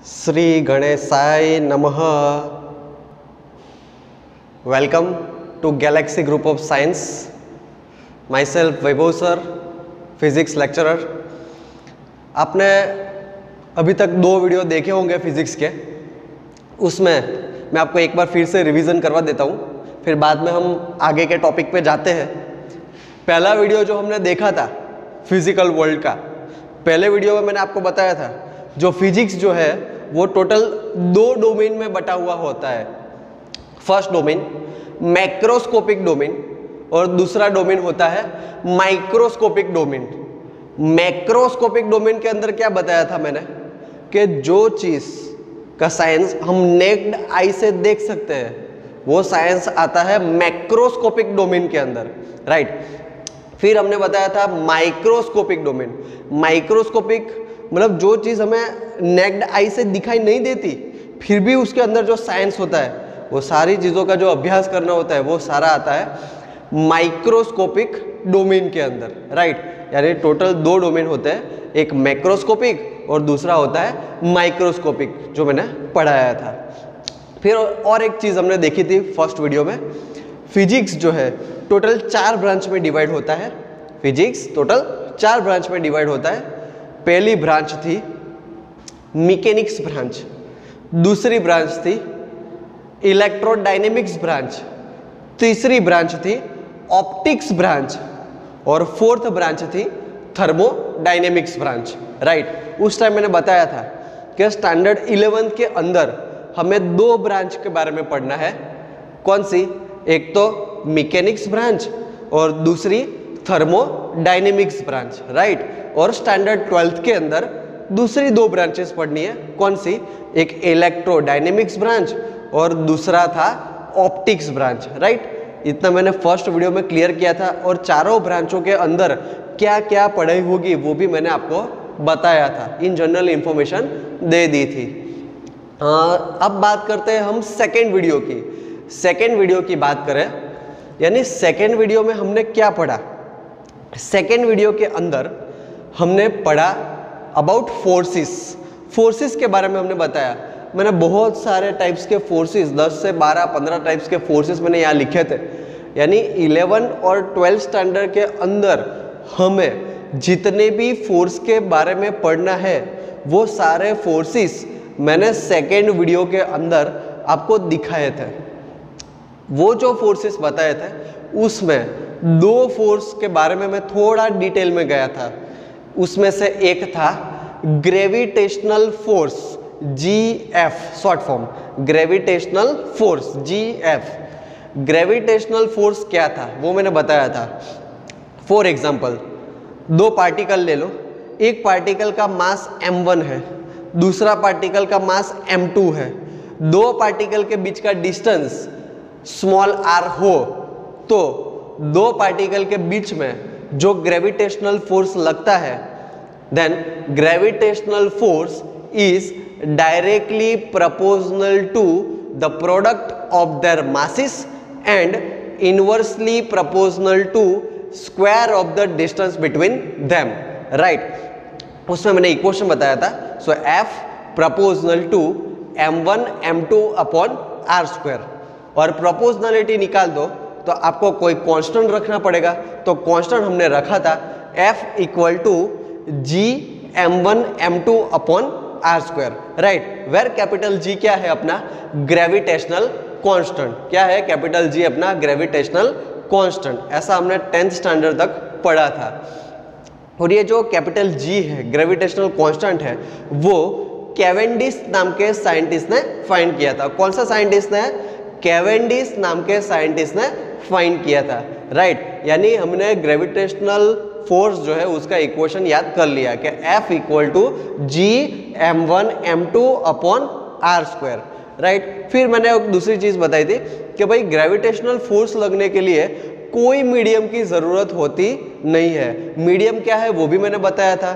श्री गणेशाय नमः। Welcome to Galaxy Group of Science. My self Vaibhav sir, physics lecturer. आपने अभी तक 2 वीडियो देखे होंगे फिजिक्स के। उसमें मैं आपको एक बार फिर से रिवीजन करवा देता हूँ, फिर बाद में हम आगे के टॉपिक पे जाते हैं। पहला वीडियो जो हमने देखा था फिजिकल वर्ल्ड का, पहले वीडियो में मैंने आपको बताया था जो फिजिक्स जो है वो टोटल 2 डोमेन में बटा हुआ होता है। फर्स्ट डोमेन मैक्रोस्कोपिक डोमेन और दूसरा डोमेन होता है माइक्रोस्कोपिक डोमेन। मैक्रोस्कोपिक डोमेन के अंदर क्या बताया था मैंने कि जो चीज का साइंस हम नेक्ड आई से देख सकते हैं वो साइंस आता है मैक्रोस्कोपिक डोमेन के अंदर, राइट। फिर हमने बताया था माइक्रोस्कोपिक डोमेन। माइक्रोस्कोपिक मतलब जो चीज़ हमें नेक्ड आई से दिखाई नहीं देती, फिर भी उसके अंदर जो साइंस होता है, वो सारी चीज़ों का जो अभ्यास करना होता है, वो सारा आता है माइक्रोस्कोपिक डोमेन के अंदर, राइट। यानी टोटल 2 डोमेन होते हैं, एक मैक्रोस्कोपिक और दूसरा होता है माइक्रोस्कोपिक, जो मैंने पढ़ाया था। फिर और एक चीज़ हमने देखी थी फर्स्ट वीडियो में, फिजिक्स जो है टोटल 4 ब्रांच में डिवाइड होता है। फिजिक्स टोटल 4 ब्रांच में डिवाइड होता है। पहली ब्रांच थी मैकेनिक्स ब्रांच, दूसरी ब्रांच थी इलेक्ट्रोडायनेमिक्स ब्रांच, तीसरी ब्रांच थी ऑप्टिक्स ब्रांच और फोर्थ ब्रांच थी थर्मोडायनेमिक्स ब्रांच, राइट। उस टाइम मैंने बताया था कि स्टैंडर्ड 11th के अंदर हमें 2 ब्रांच के बारे में पढ़ना है। कौन सी? एक तो मैकेनिक्स ब्रांच और दूसरी थर्मोडायनेमिक्स ब्रांच, राइट। और स्टैंडर्ड 12th के अंदर दूसरी 2 ब्रांचेस पढ़नी है। कौन सी? एक इलेक्ट्रोडायनेमिक्स ब्रांच और दूसरा था ऑप्टिक्स ब्रांच, राइट। इतना मैंने फर्स्ट वीडियो में क्लियर किया था और चारों ब्रांचों के अंदर क्या क्या पढ़ाई होगी वो भी मैंने आपको बताया था, इन जनरल इंफॉर्मेशन दे दी थी। अब बात करते हैं हम सेकेंड वीडियो की। सेकेंड वीडियो की बात करें, यानी सेकेंड वीडियो में हमने क्या पढ़ा? सेकेंड वीडियो के अंदर हमने पढ़ा अबाउट फोर्सेस। फोर्सेस के बारे में हमने बताया। मैंने बहुत सारे टाइप्स के फोर्सेस, 10 से 12, 15 टाइप्स के फोर्सेस मैंने यहाँ लिखे थे। यानी 11 और 12 स्टैंडर्ड के अंदर हमें जितने भी फोर्स के बारे में पढ़ना है वो सारे फोर्सेस मैंने सेकेंड वीडियो के अंदर आपको दिखाए थे। वो जो फोर्सेस बताए थे उसमें 2 फोर्स के बारे में मैं थोड़ा डिटेल में गया था। उसमें से एक था gravitational force, GF short form, gravitational force GF। Gravitational force क्या था वो मैंने बताया था। फॉर एग्जांपल 2 पार्टिकल ले लो, एक पार्टिकल का मास m1 है, दूसरा पार्टिकल का मास m2 है। 2 पार्टिकल के बीच का डिस्टेंस स्मॉल r हो तो 2 पार्टिकल के बीच में जो ग्रेविटेशनल फोर्स लगता है, then gravitational force is directly proportional to the product of their masses and inversely proportional to square of the distance between them, right. उसमें मैंने इक्वेशन बताया था। So F proportional to m1 m2 upon r square, और proportionality निकाल दो तो आपको कोई कांस्टेंट रखना पड़ेगा। तो कांस्टेंट हमने रखा था F equal to G m1 m2 upon r square, right. Where capital G क्या है? अपना ग्रेविटेशनल कांस्टेंट। क्या है? कैपिटल G अपना ग्रेविटेशनल कांस्टेंट। ऐसा हमने 10th स्टैंडर्ड तक पढ़ा था। और ये जो कैपिटल G है, ग्रेविटेशनल कांस्टेंट है, वो कैवेंडिश नाम के साइंटिस्ट ने फाइंड किया था। कौन सा साइंटिस्ट ने? कैवेंडिश नाम के साइंटिस्ट ने फाइंड किया था, राइट। यानी हमने ग्रेविटेशनल फोर्स जो है उसका इक्वेशन याद कर लिया कि F equal to G m1 m2 upon r square, right. फिर मैंने एक दूसरी चीज बताई थी कि भाई ग्रेविटेशनल फोर्स लगने के लिए कोई मीडियम की जरूरत होती नहीं है। मीडियम क्या है वो भी मैंने बताया था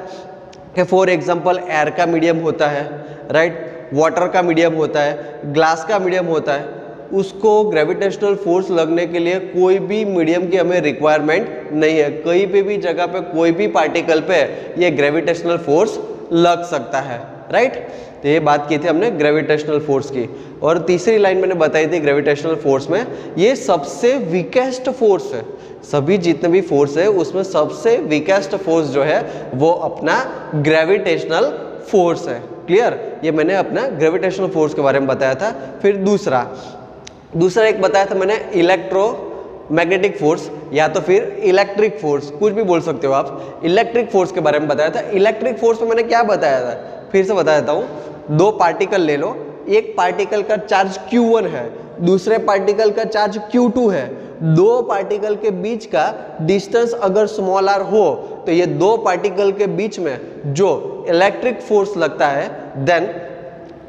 कि फॉर एग्जांपल एयर का मीडियम होता है, राइट, वाटर का मीडियम होता है, ग्लास का मीडियम होता है। उसको ग्रेविटेशनल फोर्स लगने के लिए कोई भी मीडियम की हमें रिक्वायरमेंट नहीं है। कहीं पे भी जगह पे कोई भी पार्टिकल पे ये ग्रेविटेशनल फोर्स लग सकता है, राइट। तो ये बात की थी हमने ग्रेविटेशनल फोर्स की। और तीसरी लाइन मैंने बताई थी ग्रेविटेशनल फोर्स में ये सबसे वीकेस्ट फोर्स है, सभी जितने भी फोर्स है उसमें सबसे वीकेस्ट फोर्स जो है वो अपना ग्रेविटेशनल फोर्स है। क्लियर, ये मैंने अपना ग्रेविटेशनल फोर्स के बारे में बताया था। फिर दूसरा एक बताया था मैंने इलेक्ट्रोमैग्नेटिक फोर्स या तो फिर इलेक्ट्रिक फोर्स, कुछ भी बोल सकते हो आप। इलेक्ट्रिक फोर्स के बारे में बताया था। इलेक्ट्रिक फोर्स में मैंने क्या बताया था, फिर से बता देता हूँ। दो पार्टिकल ले लो, एक पार्टिकल का चार्ज Q1 है, दूसरे पार्टिकल का चार्ज Q2 है। दो पार्टिकल के बीच का डिस्टेंस अगर स्मॉल r हो तो ये दो पार्टिकल के बीच में जो इलेक्ट्रिक फोर्स लगता है, then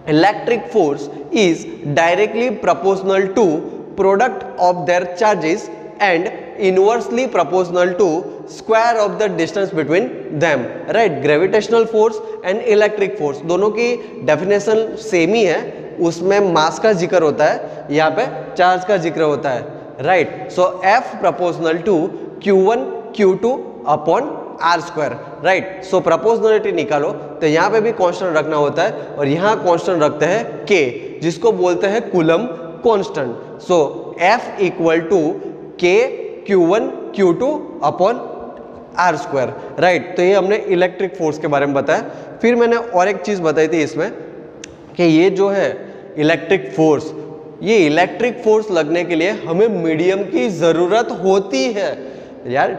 electric force is directly proportional to product of their charges and inversely proportional to square of the distance between them, right. Gravitational force and electric force दोनों की डेफिनेशन सेम ही है, उसमें मास का जिक्र होता है, यहाँ पे चार्ज का जिक्र होता है, right. So F proportional to Q1 Q2 upon R square, right. So proportionality निकालो तो यहाँ पे भी कांस्टेंट रखना होता है और यहाँ कांस्टेंट रखते हैं K, जिसको बोलते हैं coulomb constant. So F equal to K Q1 Q2 upon R square, right. तो ये हमने इलेक्ट्रिक फोर्स के बारे में बताया। फिर मैंने और एक चीज़ बताई थी इसमें कि ये जो है इलेक्ट्रिक फोर्स, ये इलेक्ट्रिक फोर्स लगने के लिए हमें मीडियम की ज़रूरत होती है यार।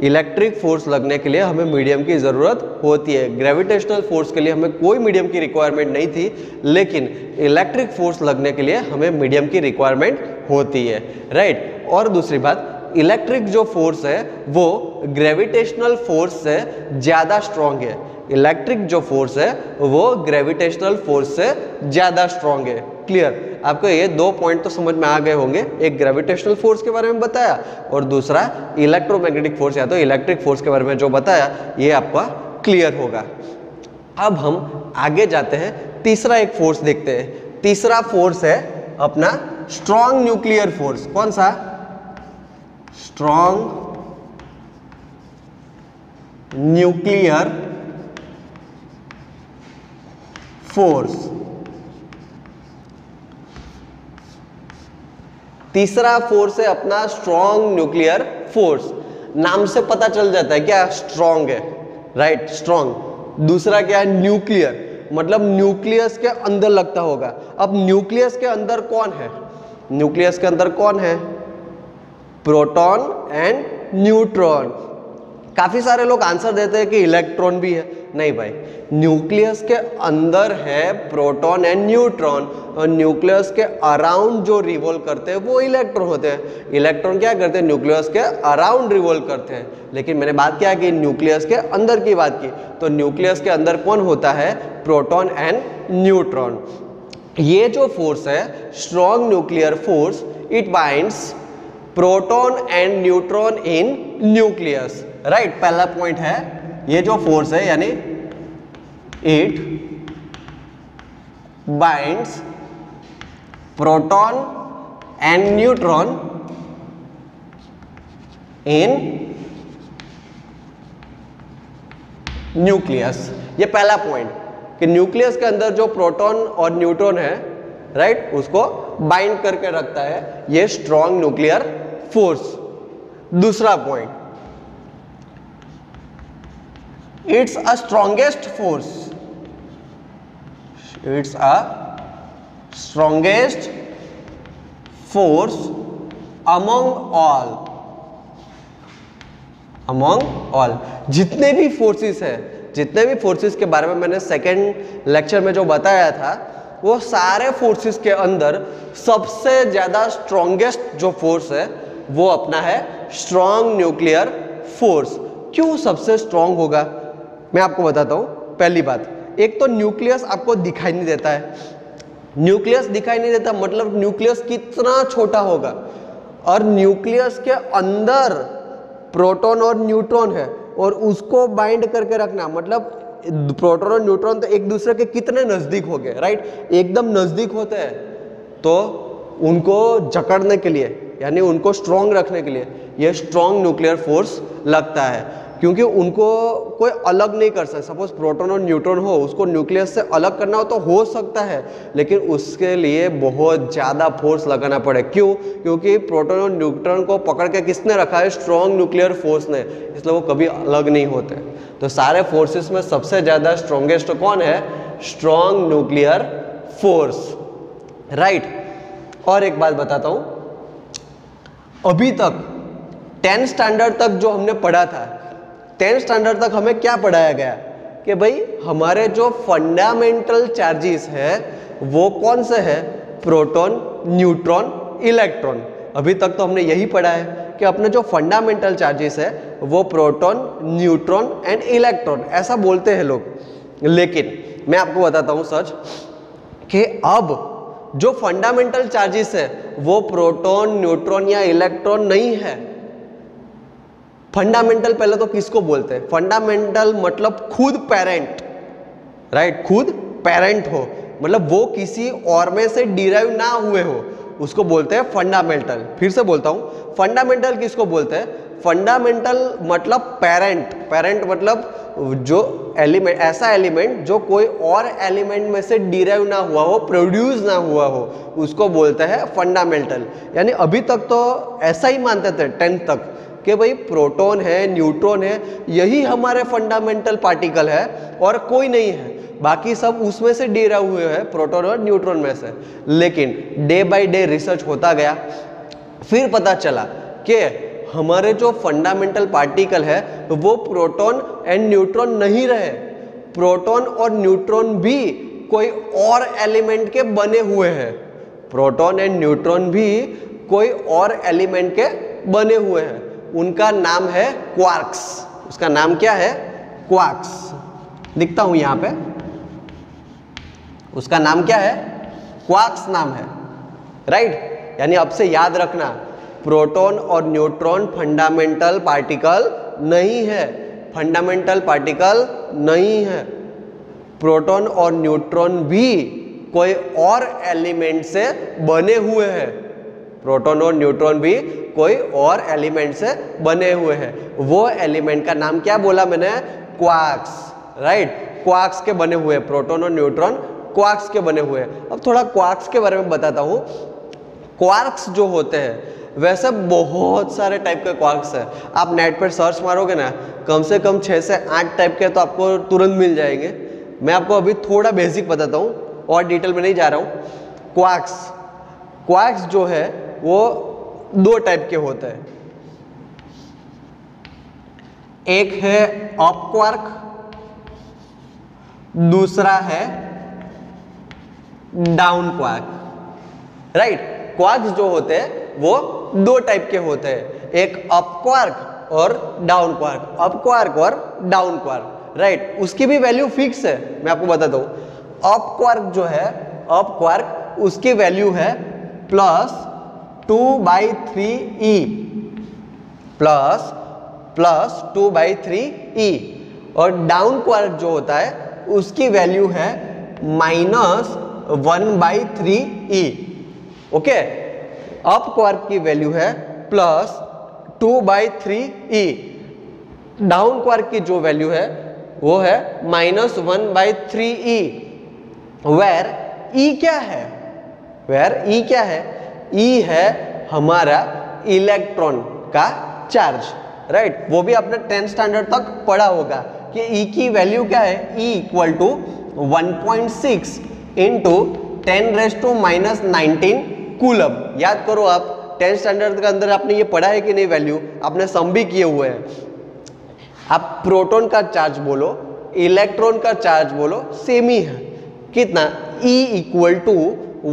इलेक्ट्रिक फोर्स लगने के लिए हमें मीडियम की ज़रूरत होती है। ग्रेविटेशनल फोर्स के लिए हमें कोई मीडियम की रिक्वायरमेंट नहीं थी, लेकिन इलेक्ट्रिक फोर्स लगने के लिए हमें मीडियम की रिक्वायरमेंट होती है, राइट। और दूसरी बात, इलेक्ट्रिक जो फोर्स है वो ग्रेविटेशनल फोर्स से ज़्यादा स्ट्रॉन्ग है। इलेक्ट्रिक जो फोर्स है वो ग्रेविटेशनल फोर्स से ज़्यादा स्ट्रॉन्ग है। क्लियर, आपको ये दो पॉइंट तो समझ में आ गए होंगे, एक ग्रेविटेशनल फोर्स के बारे में बताया और दूसरा इलेक्ट्रोमैग्नेटिक फोर्स या तो इलेक्ट्रिक फोर्स के बारे में जो बताया, ये आपका क्लियर होगा। अब हम आगे जाते हैं, तीसरा एक फोर्स देखते हैं। तीसरा फोर्स है अपना स्ट्रॉन्ग न्यूक्लियर फोर्स। कौन सा? Strong nuclear force. तीसरा फोर्स है अपना स्ट्रॉन्ग न्यूक्लियर फोर्स। नाम से पता चल जाता है क्या स्ट्रॉन्ग है, राइट, स्ट्रॉन्ग। दूसरा क्या है? न्यूक्लियर, मतलब न्यूक्लियस के अंदर लगता होगा। अब न्यूक्लियस के अंदर कौन है? न्यूक्लियस के अंदर कौन है? Proton and neutron. काफी सारे लोग आंसर देते हैं कि इलेक्ट्रॉन भी है। नहीं भाई, न्यूक्लियस के अंदर है प्रोटॉन एंड न्यूट्रॉन और न्यूक्लियस के अराउंड जो रिवॉल्व करते हैं वो इलेक्ट्रॉन होते हैं। इलेक्ट्रॉन क्या करते हैं? न्यूक्लियस के अराउंड रिवॉल्व करते हैं। लेकिन मैंने बात क्या की? न्यूक्लियस के अंदर की बात की। तो न्यूक्लियस के अंदर कौन होता है? Proton and neutron. ये जो फोर्स है strong nuclear force, it binds proton and neutron in nucleus, right. पहला पॉइंट है, ये जो फोर्स है यानी it binds proton and neutron in nucleus. ये पहला पॉइंट कि न्यूक्लियस के अंदर जो प्रोटॉन और न्यूट्रॉन है, राइट, उसको बाइंड करके रखता है ये स्ट्रॉन्ग न्यूक्लियर फोर्स। दूसरा point, it's a strongest force, it's a strongest force among all. जितने भी फोर्सेस है, जितने भी फोर्सेस के बारे में मैंने सेकेंड लेक्चर में जो बताया था, वो सारे फोर्सेस के अंदर सबसे ज्यादा स्ट्रॉन्गेस्ट जो फोर्स है वो अपना है स्ट्रॉन्ग न्यूक्लियर फोर्स। क्यों सबसे स्ट्रॉन्ग होगा? मैं आपको बताता हूं। पहली बात, एक तो न्यूक्लियस आपको दिखाई नहीं देता है। न्यूक्लियस दिखाई नहीं देता मतलब न्यूक्लियस कितना छोटा होगा, और न्यूक्लियस के अंदर प्रोटॉन और न्यूट्रॉन है और उसको बाइंड करके रखना, मतलब प्रोटॉन और न्यूट्रॉन तो एक दूसरे के कितने नजदीक हो गए, राइट, एकदम नजदीक होते हैं। तो उनको जकड़ने के लिए यानी उनको स्ट्रॉन्ग रखने के लिए ये स्ट्रॉन्ग न्यूक्लियर फोर्स लगता है। क्योंकि उनको कोई अलग नहीं कर सकता। सपोज प्रोटॉन और न्यूट्रॉन हो, उसको न्यूक्लियस से अलग करना हो तो हो सकता है, लेकिन उसके लिए बहुत ज़्यादा फोर्स लगाना पड़े। क्यों? क्योंकि प्रोटॉन और न्यूट्रॉन को पकड़ के किसने रखा है? स्ट्रॉन्ग न्यूक्लियर फोर्स ने, इसलिए वो कभी अलग नहीं होते। तो सारे फोर्सेस में सबसे ज़्यादा स्ट्रॉन्गेस्ट कौन है? Strong nuclear force, right. और एक बात बताता हूँ, अभी तक 10th स्टैंडर्ड तक जो हमने पढ़ा था, 10th स्टैंडर्ड तक हमें क्या पढ़ाया गया कि भाई हमारे जो फंडामेंटल चार्जेस है वो कौन से है? Proton, neutron, electron. अभी तक तो हमने यही पढ़ा है कि अपने जो फंडामेंटल चार्जेस है वो प्रोटॉन, न्यूट्रॉन एंड इलेक्ट्रॉन, ऐसा बोलते हैं लोग। लेकिन मैं आपको बताता हूँ सच कि अब जो फंडामेंटल चार्जेस है वो प्रोटॉन, न्यूट्रॉन या इलेक्ट्रॉन नहीं है। फंडामेंटल पहले तो किसको बोलते हैं? फंडामेंटल मतलब खुद पेरेंट, राइट, खुद पेरेंट हो, मतलब वो किसी और में से डिराइव ना हुए हो, उसको बोलते हैं फंडामेंटल। फिर से बोलता हूं, फंडामेंटल किसको बोलते हैं? फंडामेंटल मतलब पेरेंट, पेरेंट मतलब जो एलिमेंट, ऐसा एलिमेंट जो कोई और एलिमेंट में से डिराइव ना हुआ हो, प्रोड्यूस ना हुआ हो, उसको बोलते हैं फंडामेंटल। यानी अभी तक तो ऐसा ही मानते थे 10th तक कि भाई प्रोटॉन है, न्यूट्रॉन है, यही हमारे फंडामेंटल पार्टिकल है और कोई नहीं है, बाकी सब उसमें से डिराइव हुए हैं, प्रोटॉन और न्यूट्रॉन में से। लेकिन डे बाय डे रिसर्च होता गया, फिर पता चला कि हमारे जो फंडामेंटल पार्टिकल है वो प्रोटॉन एंड न्यूट्रॉन नहीं रहे। प्रोटॉन और न्यूट्रॉन भी कोई और एलिमेंट के बने हुए हैं। प्रोटॉन एंड न्यूट्रॉन भी कोई और एलिमेंट के बने हुए हैं। उनका नाम है क्वार्क्स। उसका नाम क्या है? क्वार्क्स। लिखता हूं यहां पे, उसका नाम क्या है? क्वार्क्स नाम है, राइट। यानी अब से याद रखना, प्रोटॉन और न्यूट्रॉन फंडामेंटल पार्टिकल नहीं है, फंडामेंटल पार्टिकल नहीं है। प्रोटॉन और न्यूट्रॉन भी कोई और एलिमेंट से बने हुए हैं। प्रोटॉन और न्यूट्रॉन भी कोई और एलिमेंट से बने हुए हैं। वो एलिमेंट का नाम क्या बोला मैंने? Quarks, right. क्वार्क्स के बने हुए, प्रोटॉन और न्यूट्रॉन क्वार्क्स के बने हुए हैं। अब थोड़ा क्वार्क्स के बारे में बताता हूँ। क्वार्क्स जो होते हैं, वैसे बहुत सारे टाइप के क्वार्क्स है। आप नेट पर सर्च मारोगे ना, कम से कम 6 से 8 टाइप के तो आपको तुरंत मिल जाएंगे। मैं आपको अभी थोड़ा बेसिक बताता हूँ और डिटेल में नहीं जा रहा हूँ। क्वार्क्स, क्वार्क्स जो है वो 2 टाइप के होते हैं। एक है अप क्वार्क, दूसरा है डाउन क्वार्क, राइट। क्वार्क्स जो होते हैं वो 2 टाइप के होते हैं, एक अप क्वार्क और डाउन क्वार्क, अप क्वार्क और डाउन क्वार्क, राइट। उसकी भी वैल्यू फिक्स है, मैं आपको बताता हूं। अप क्वार्क जो है, अप क्वार्क, उसकी वैल्यू है +2/3e, +2/3e। और डाउन क्वार्क जो होता है उसकी वैल्यू है -1/3e। ओके, अप क्वार्क की वैल्यू है +2/3e, डाउन क्वार्क की जो वैल्यू है वो है -1/3e। वेयर ई क्या है? वेयर ई क्या है? ई है हमारा इलेक्ट्रॉन का चार्ज, राइट। वो भी आपने 10th स्टैंडर्ड तक पढ़ा होगा कि ई की वैल्यू क्या है? E equal to 1.6 into 10⁻⁻19 coulomb. याद करो आप, 10th स्टैंडर्ड के अंदर आपने ये पढ़ा है कि नहीं? वैल्यू आपने सम भी किए हुए हैं। आप प्रोटॉन का चार्ज बोलो, इलेक्ट्रॉन का चार्ज बोलो, सेम ही है। कितना? E equal to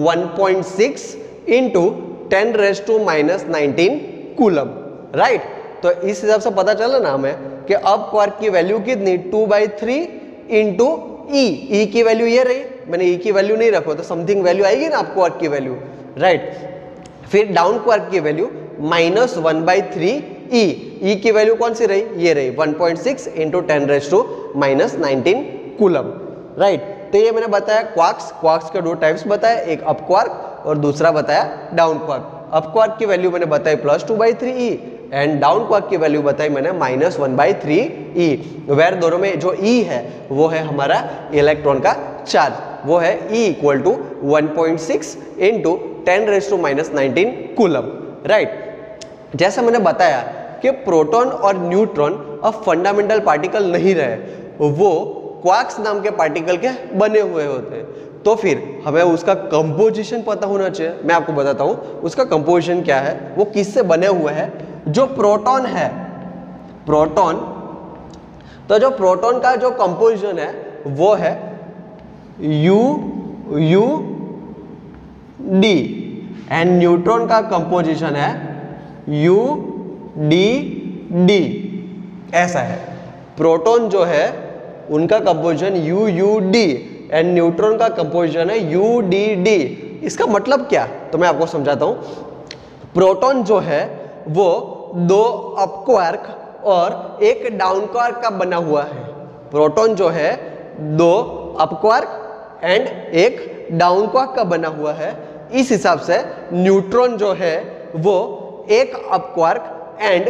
1.6 into 10⁻⁻19 coulomb, right. तो इस हिसाब से पता चला ना हमें कि अप क्वार्क की वैल्यू कितनी? 2/3 इंटू ई। ई की वैल्यू ये रही, मैंने ई की वैल्यू नहीं रखो तो समथिंग वैल्यू आएगी ना अप क्वार्क की वैल्यू, राइट। फिर डाउन क्वार्क की वैल्यू -1/3e। ई की वैल्यू कौन सी रही? ये रही 1.6 इंटू 10⁻⁻19 कूलम, राइट। तो ये मैंने बताया क्वार्क्स। क्वार्क्स के 2 टाइप्स बताया, एक अप क्वार्क और दूसरा बताया डाउन क्वार्क। अप क्वार्क की वैल्यू मैंने बताई +2/3e, एंड डाउन क्वार्क की वैल्यू बताई मैंने -1/3e, वेर दोनों में जो E है वो है हमारा इलेक्ट्रॉन का चार्ज, वो है E = 1.6 × 10⁻⁻19 कूलम, राइट। जैसा मैंने बताया कि प्रोटॉन और न्यूट्रॉन अब फंडामेंटल पार्टिकल नहीं रहे, वो क्वार्क्स नाम के पार्टिकल के बने हुए होते हैं, तो फिर हमें उसका कंपोजिशन पता होना चाहिए। मैं आपको बताता हूँ उसका कंपोजिशन क्या है, वो किससे बने हुए हैं। जो प्रोटॉन है, प्रोटॉन, तो जो प्रोटॉन का जो कंपोजिशन है वो है UUD एंड न्यूट्रॉन का कंपोजिशन है UDD। ऐसा है, प्रोटॉन जो है उनका कंपोजिशन UUD एंड न्यूट्रॉन का कंपोजिशन है UDD। इसका मतलब क्या, तो मैं आपको समझाता हूं। प्रोटॉन जो है वो 2 अप क्वार्क और एक डाउन क्वार्क का बना हुआ है। प्रोटॉन जो है 2 अप क्वार्क एंड एक डाउन क्वार्क का बना हुआ है। इस हिसाब से न्यूट्रॉन जो है वो एक up quark and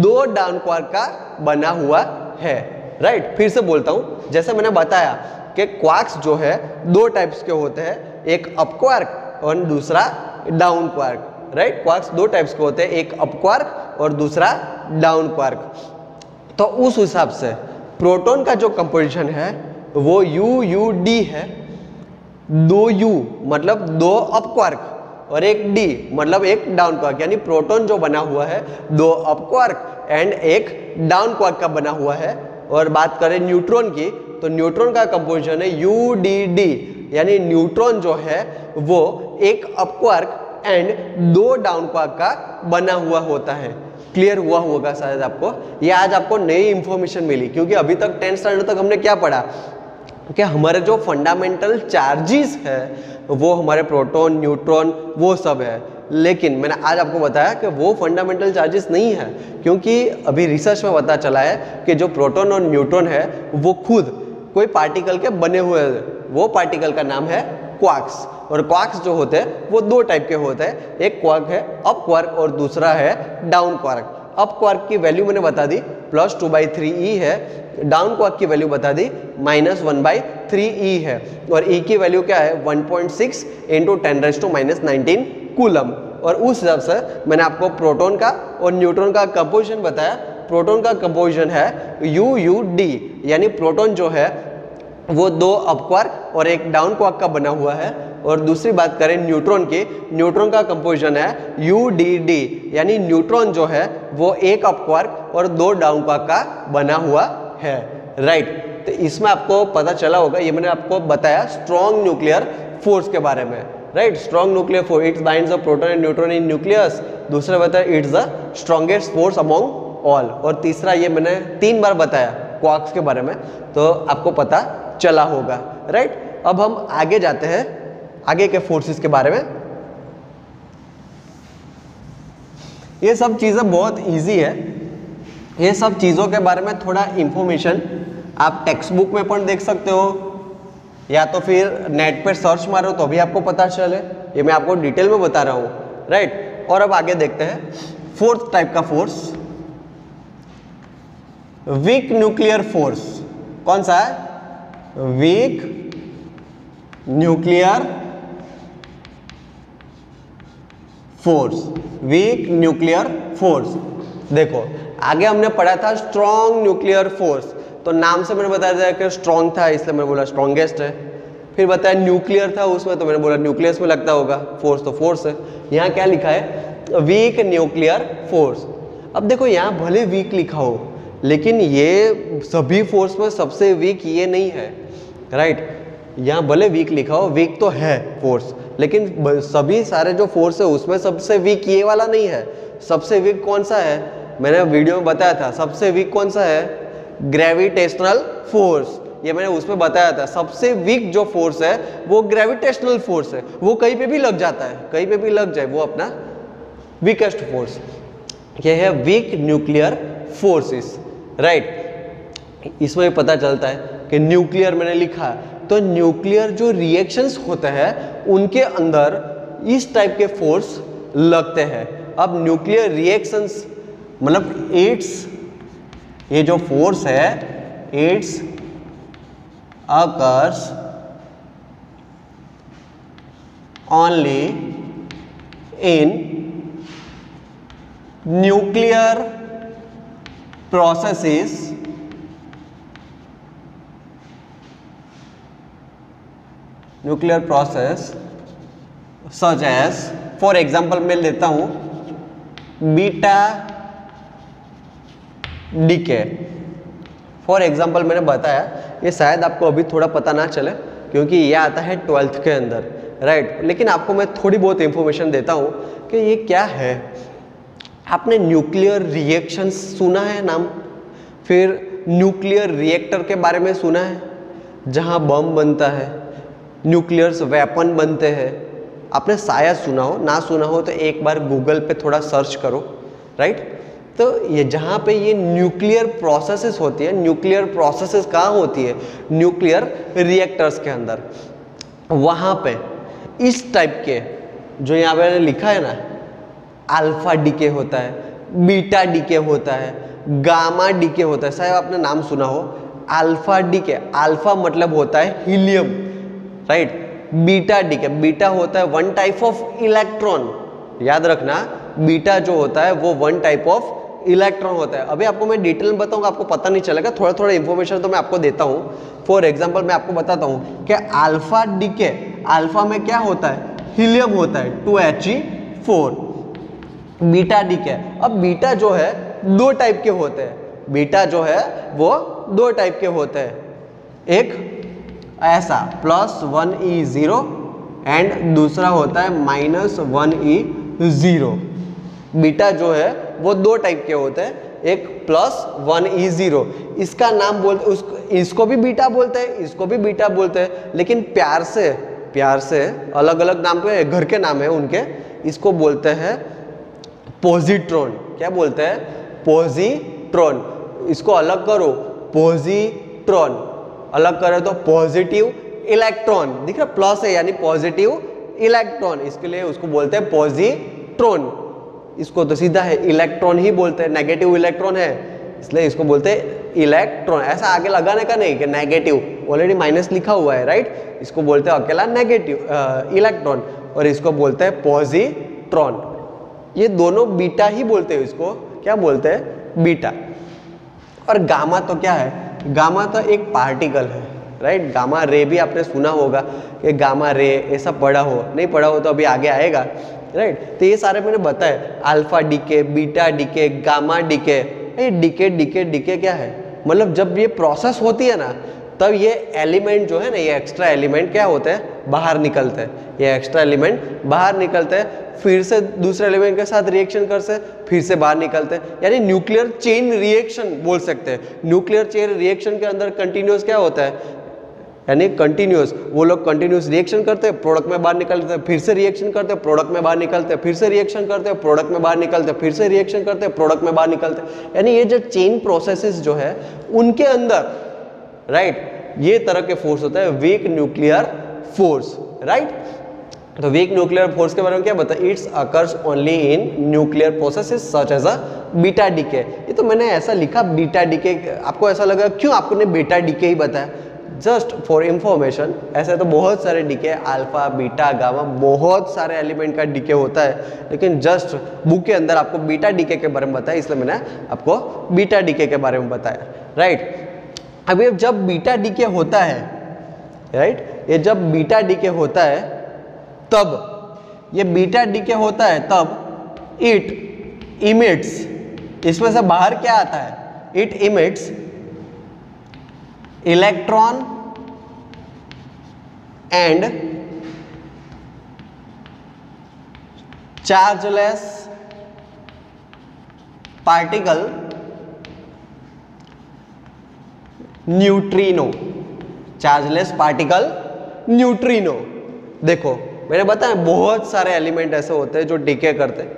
2 down quark का बना हुआ है, राइट। फिर से बोलता हूं, जैसे मैंने बताया कि क्वार्क्स जो है 2 टाइप्स के होते हैं, एक अप क्वार्क और दूसरा down quark, right. Quarks 2 types के होते हैं, एक अप क्वार्क और दूसरा डाउन क्वार्क। तो उस हिसाब से प्रोटॉन का जो कंपोजिशन है वो UUD है। 2 U मतलब 2 अप क्वार्क और एक D मतलब एक डाउन क्वार्क, यानी प्रोटॉन जो बना हुआ है 2 अप क्वार्क एंड एक डाउन क्वार्क का बना हुआ है। और बात करें न्यूट्रॉन की, तो न्यूट्रॉन का कंपोजिशन है UDD, यानी न्यूट्रॉन जो है वो एक up quark and 2 down quark का बना हुआ होता है। क्लियर हुआ होगा शायद आपको, ये आज आपको नई इंफॉर्मेशन मिली, क्योंकि अभी तक 10th स्टैंडर्ड तक हमने क्या पढ़ा कि हमारे जो फंडामेंटल चार्जेस है वो हमारे प्रोटॉन, न्यूट्रॉन वो सब है, लेकिन मैंने आज आपको बताया कि वो फंडामेंटल चार्जेस नहीं है, क्योंकि अभी रिसर्च में पता चला है कि जो प्रोटॉन और न्यूट्रॉन है वो खुद कोई पार्टिकल के बने हुए हैं। वो पार्टिकल का नाम है क्वार्क्स, और क्वार्क्स जो होते हैं वो 2 टाइप के होते हैं, एक क्वार्क है अप क्वार्क और दूसरा है डाउन क्वार्क। अप क्वार्क की वैल्यू मैंने बता दी +2/3e है, डाउन क्वार्क की वैल्यू बता दी -1/3e है, और E की वैल्यू क्या है 1.6 × 10⁻⁻19 कूलम। और उस हिसाब से मैंने आपको प्रोटॉन का और न्यूट्रॉन का कंपोजिशन बताया। प्रोटॉन का कंपोजिशन है UUD, यानी प्रोटॉन जो है वो 2 अप क्वार्क और एक डाउन क्वार्क का बना हुआ है। और दूसरी बात करें न्यूट्रॉन की, न्यूट्रॉन का कंपोजिशन है UDD, यानी न्यूट्रॉन जो है वो एक अप क्वार्क और 2 डाउन क्वार्क का बना हुआ है, राइट। तो इसमें आपको पता चला होगा, ये मैंने आपको बताया स्ट्रॉन्ग न्यूक्लियर फोर्स के बारे में, right. Strong nuclear force, it's binds the proton and neutron in nucleus. दूसरा बताया it's the strongest force among all, और तीसरा ये मैंने 3 बार बताया क्वार्क्स के बारे में, तो आपको पता चला होगा, राइट। अब हम आगे जाते हैं आगे के फोर्सेस के बारे में। ये सब चीज़ें बहुत इजी है, ये सब चीज़ों के बारे में थोड़ा इंफॉर्मेशन आप टेक्स्ट बुक में पण देख सकते हो, या तो फिर नेट पर सर्च मारो तो भी आपको पता चले। ये मैं आपको डिटेल में बता रहा हूँ, राइट। और अब आगे देखते हैं 4th टाइप का फोर्स, वीक न्यूक्लियर फोर्स। कौन सा है? Weak nuclear force, week nuclear force. देखो आगे हमने पढ़ा था स्ट्रॉन्ग न्यूक्लियर फोर्स, तो नाम से मैंने बताया था कि स्ट्रॉन्ग था इसलिए मैंने बोला स्ट्रॉन्गेस्ट है। फिर बताया न्यूक्लियर था उसमें, तो मैंने बोला न्यूक्लियस में लगता होगा, फोर्स तो फोर्स है। यहाँ क्या लिखा है? Weak nuclear force. अब देखो यहाँ भले वीक लिखा हो, लेकिन ये सभी फोर्स में सबसे वीक ये नहीं है, राइट। यहाँ भले वीक लिखा हो, वीक तो है फोर्स, लेकिन सभी सारे जो फोर्स है उसमें सबसे वीक ये वाला नहीं है। सबसे वीक कौन सा है? मैंने वीडियो में बताया था, सबसे वीक कौन सा है? Gravitational force. ये मैंने उसमें बताया था, सबसे वीक जो फोर्स है वो ग्रेविटेशनल फोर्स है। वो कहीं पे भी लग जाता है, कहीं पे भी लग जाए, वो अपना वीकेस्ट फोर्स। ये है वीक न्यूक्लियर फोर्सेस, राइट। इसमें पता चलता है कि न्यूक्लियर मैंने लिखा, तो न्यूक्लियर जो रिएक्शंस होते हैं उनके अंदर इस टाइप के फोर्स लगते हैं। अब न्यूक्लियर रिएक्शंस मतलब इट्स, ये जो फोर्स है it's occurs only in nuclear processes such as, for example मैं लेता हूं बीटा डीके। फॉर एग्जाम्पल मैंने बताया, ये शायद आपको अभी थोड़ा पता ना चले क्योंकि ये आता है 12th के अंदर, राइट। लेकिन आपको मैं थोड़ी बहुत इंफॉर्मेशन देता हूँ कि ये क्या है। आपने न्यूक्लियर रिएक्शंस सुना है नाम, फिर न्यूक्लियर रिएक्टर के बारे में सुना है जहाँ बम बनता है, न्यूक्लियर वेपन बनते हैं। आपने शायद सुना हो, ना सुना हो तो एक बार गूगल पे थोड़ा सर्च करो, राइट। तो ये जहाँ पे ये न्यूक्लियर प्रोसेसेस होती है, न्यूक्लियर प्रोसेसेस कहाँ होती है, न्यूक्लियर रिएक्टर्स के अंदर। वहाँ पे इस टाइप के जो यहाँ पे लिखा है ना, अल्फा डीके होता है, बीटा डीके होता है, गामा डीके होता है। शायद आपने नाम सुना हो अल्फा डीके। अल्फा मतलब होता है helium, right. Beta decay, beta होता है वन टाइप ऑफ इलेक्ट्रॉन। याद रखना, बीटा जो होता है वो वन टाइप ऑफ इलेक्ट्रॉन होता है। अभी आपको मैं डिटेल में बताऊंगा, आपको पता नहीं चलेगा, थोड़ा थोड़ा इंफॉर्मेशन तो मैं आपको देता हूँ। फॉर एग्जांपल मैं आपको बताता हूँ कि अल्फा डीके, अल्फा में क्या होता है, हीलियम होता है 2He4। बीटा डीके, अब बीटा जो है दो टाइप के होते हैं, बीटा जो है वो दो टाइप के होते हैं। एक ऐसा +1E0 एंड दूसरा होता है -1E0। बीटा जो है वो दो टाइप के होते हैं, एक +1E0, इसका नाम बोलते, इसको भी बीटा बोलते हैं, इसको भी बीटा बोलते हैं, लेकिन प्यार से अलग अलग नाम पे घर के नाम है उनके। इसको बोलते हैं पॉजिट्रॉन। क्या बोलते हैं, पॉजिट्रॉन। इसको अलग करो, पॉजिट्रॉन, अलग करो तो पॉजिटिव इलेक्ट्रॉन। दिख रहा प्लस है यानी पॉजिटिव इलेक्ट्रॉन, इसके लिए उसको बोलते हैं पॉजिट्रॉन। इसको तो सीधा है इलेक्ट्रॉन ही बोलते हैं, नेगेटिव इलेक्ट्रॉन है इसलिए इसको बोलते हैं इलेक्ट्रॉन। ऐसा आगे लगाने का नहीं कि नेगेटिव, ऑलरेडी माइनस लिखा हुआ है, राइट। इसको बोलते हैं अकेला नेगेटिव इलेक्ट्रॉन, और इसको बोलते हैं पॉजिट्रॉन। ये दोनों बीटा ही बोलते हैं, इसको क्या बोलते हैं, बीटा। और गामा तो क्या है, गामा तो एक पार्टिकल है, राइट। गामा रे भी आपने सुना होगा कि गामा रे ऐसा पढ़ा हो, नहीं पढ़ा हो तो अभी आगे आएगा, राइट। तो ये सारे मैंने बताया, alpha decay, beta decay, gamma decay. ये डीके डीके डीके क्या है, मतलब जब ये प्रोसेस होती है ना, तब ये एलिमेंट जो है ना, ये एक्स्ट्रा एलिमेंट क्या होते हैं, बाहर निकलते हैं। ये एक्स्ट्रा एलिमेंट बाहर निकलते हैं, फिर से दूसरे एलिमेंट के साथ रिएक्शन करते, फिर से बाहर निकलते हैं, यानी न्यूक्लियर चेन रिएक्शन बोल सकते हैं। न्यूक्लियर चेन रिएक्शन के अंदर कंटिन्यूस क्या होता है, यानी कंटिन्यूस, वो लोग कंटिन्यूस रिएक्शन करते हैं, प्रोडक्ट में बाहर निकलते हैं, फिर से रिएक्शन करते हैं, प्रोडक्ट में बाहर निकलते हैं, फिर से रिएक्शन करते हैं, प्रोडक्ट में बाहर निकलते हैं, फिर से रिएक्शन करते हैं, प्रोडक्ट में बाहर निकलते हैं। यानी ये जो चेन प्रोसेसेस जो है उनके अंदर, राइट, ये तरह के फोर्स होता है वीक न्यूक्लियर फोर्स, राइट। तो वीक न्यूक्लियर फोर्स के बारे में क्या बताया, it's occurs only in nuclear processes such as a beta decay. ये तो मैंने ऐसा लिखा बीटा डीके, आपको ऐसा लगा क्यों आपने बीटा डीके ही बताया, जस्ट फॉर इंफॉर्मेशन। ऐसे तो बहुत सारे डीके, अल्फा बीटा गामा, बहुत सारे एलिमेंट का डीके होता है, लेकिन जस्ट बुक के अंदर आपको बीटा डीके के बारे में बताया, इसलिए मैंने आपको बीटा डीके के बारे में बताया, राइट। अभी जब बीटा डीके होता है, राइट, ये जब बीटा डीके होता है तब, ये बीटा डीके होता है तब इट इमिट्स, इसमें से बाहर क्या आता है, it emits electron and chargeless particle neutrino, chargeless particle neutrino. देखो मैंने बताया बहुत सारे एलिमेंट ऐसे होते हैं जो डीके करते हैं,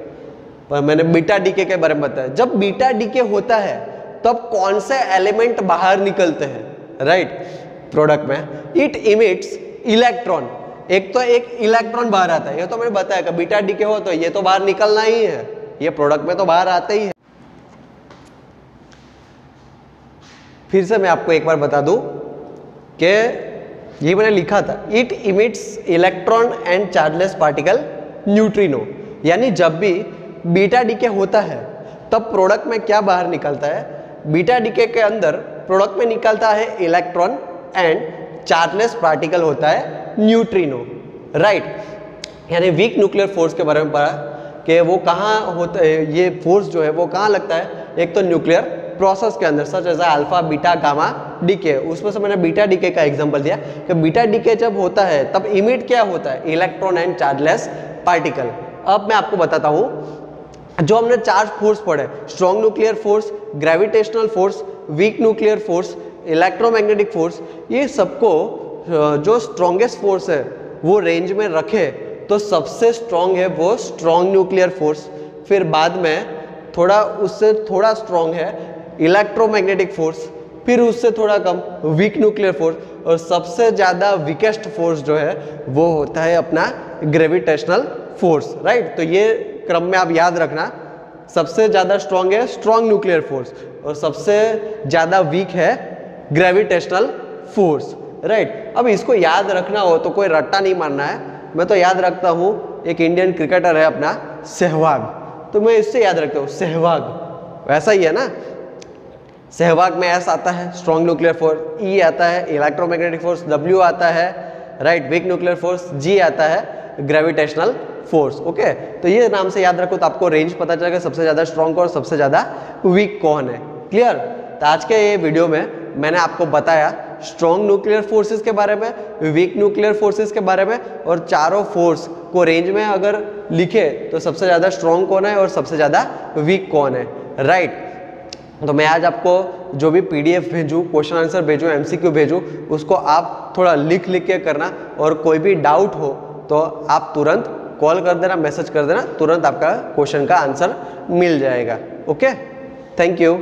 पर मैंने बीटा डीके के बारे में बताया। जब बीटा डीके होता है तब कौन से एलिमेंट बाहर निकलते हैं, राइट, प्रोडक्ट में, इट इमिट्स इलेक्ट्रॉन। एक तो एक इलेक्ट्रॉन बाहर आता है, ये तो मैंने बताया कि बीटा डीके हो तो ये तो बाहर निकलना ही है, ये प्रोडक्ट में तो बाहर आते ही है। फिर से मैं आपको एक बार बता दूं कि ये मैंने लिखा था, it emits electron and chargeless particle neutrino, यानी जब भी बीटा डीके होता है तब प्रोडक्ट में क्या बाहर निकलता है, बीटा डीके के अंदर प्रोडक्ट में निकलता है इलेक्ट्रॉन एंड चार्जलेस पार्टिकल होता है न्यूट्रिनो, राइट। यानी वीक न्यूक्लियर फोर्स के बारे में पढ़ा कि वो कहाँ होता है, ये फोर्स जो है वो कहाँ लगता है, एक तो न्यूक्लियर प्रोसेस के अंदर such as alpha beta gamma decay, उसमें से मैंने बीटा डीके का एग्जांपल दिया कि बीटा डीके जब होता है तब इमिट क्या होता है, इलेक्ट्रॉन एंड चार्जलेस पार्टिकल। अब मैं आपको बताता हूँ जो हमने चार्ज फोर्स पढ़े, strong nuclear force, gravitational force, week nuclear force, electromagnetic force, ये सबको जो स्ट्रॉन्गेस्ट फोर्स है वो रेंज में रखे तो सबसे स्ट्रॉन्ग है वो स्ट्रॉन्ग न्यूक्लियर फोर्स, फिर बाद में थोड़ा उससे थोड़ा स्ट्रॉन्ग है इलेक्ट्रोमैग्नेटिक फोर्स, फिर उससे थोड़ा कम वीक न्यूक्लियर फोर्स, और सबसे ज़्यादा वीकेस्ट फोर्स जो है वो होता है अपना ग्रेविटेशनल फोर्स, राइट। तो ये क्रम में आप याद रखना, सबसे ज़्यादा स्ट्रॉन्ग है स्ट्रॉन्ग न्यूक्लियर फोर्स और सबसे ज़्यादा वीक है ग्रेविटेशनल फोर्स, राइट। अब इसको याद रखना हो तो कोई रट्टा नहीं मारना है, मैं तो याद रखता हूँ एक इंडियन क्रिकेटर है अपना सहवाग, तो मैं इससे याद रखता हूँ सहवाग, वैसा ही है ना, सहवाग में एस आता है स्ट्रॉन्ग न्यूक्लियर फोर्स, ई आता है इलेक्ट्रोमैग्नेटिक फोर्स, डब्ल्यू आता है राइट वीक न्यूक्लियर फोर्स, जी आता है ग्रेविटेशनल फोर्स, ओके। तो ये नाम से याद रखो तो आपको रेंज पता चलेगा सबसे ज़्यादा स्ट्रॉन्ग और सबसे ज़्यादा वीक कौन है, क्लियर। तो आज के ये वीडियो में मैंने आपको बताया स्ट्रॉन्ग न्यूक्लियर फोर्सेस के बारे में, वीक न्यूक्लियर फोर्सेस के बारे में, और चारों फोर्स को रेंज में अगर लिखे तो सबसे ज़्यादा स्ट्रॉन्ग कौन है और सबसे ज़्यादा वीक कौन है, राइट। तो मैं आज आपको जो भी पीडीएफ भेजूँ, क्वेश्चन आंसर भेजूँ, एमसीक्यू भेजूँ, उसको आप थोड़ा लिख के करना, और कोई भी डाउट हो तो आप तुरंत कॉल कर देना, मैसेज कर देना, तुरंत आपका क्वेश्चन का आंसर मिल जाएगा, ओके। Thank you.